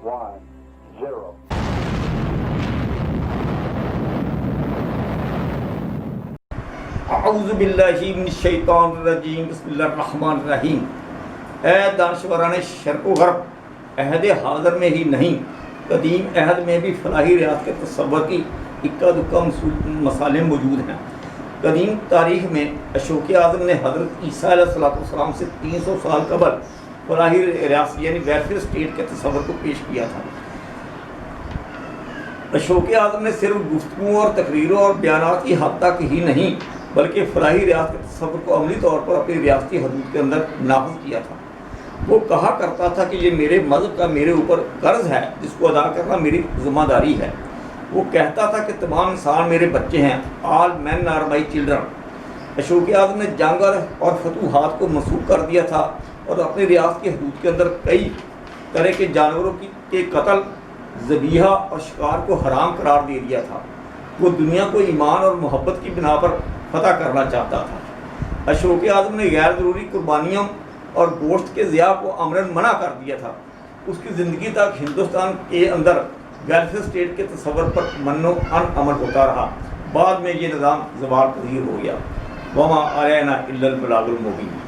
1, 0. اعوذ باللہ من الشیطان الرجیم بسم اللہ الرحمن الرحیم۔ اے دانشوران شرق و غرب، عہد حاضر میں ہی نہیں قدیم عہد میں بھی فلاحی ریاست کے تصور کی اکا دکا مسالیں موجود ہیں۔ قدیم تاریخ میں اشوک اعظم نے حضرت عیسیٰ علیہ السلام سے 300 سال قبل فلاحی ریاست یعنی ویلفیئر اسٹیٹ کے تصور کو پیش کیا تھا۔ اشوک اعظم نے صرف گفتگو اور تقریروں اور بیانات کی حد تک ہی نہیں بلکہ فلاحی ریاست کے تصور کو عملی طور پر اپنی ریاستی حدود کے اندر نافذ کیا تھا۔ وہ کہا کرتا تھا کہ یہ میرے مذہب کا میرے اوپر قرض ہے جس کو ادا کرنا میری ذمہ داری ہے۔ وہ کہتا تھا کہ تمام انسان میرے بچے ہیں، آل مین آر مائی چلڈرن۔ اشوک اعظم نے جنگ اور فتوحات کو منسوخ کر دیا تھا اور اپنی ریاست کی حدود کے اندر کئی طرح کے جانوروں کے قتل، ذبیحہ اور شکار کو حرام قرار دے دیا تھا۔ وہ دنیا کو ایمان اور محبت کی بنا پر فتح کرنا چاہتا تھا۔ اشوک اعظم نے غیر ضروری قربانیوں اور گوشت کے ضیاع کو امراً منع کر دیا تھا۔ اس کی زندگی تک ہندوستان کے اندر ویلفیئر اسٹیٹ کے تصور پر من و عمل ہوتا رہا۔ بعد میں یہ نظام زوال پذیر ہو گیا۔ وما علینا الا البلاغ المبین۔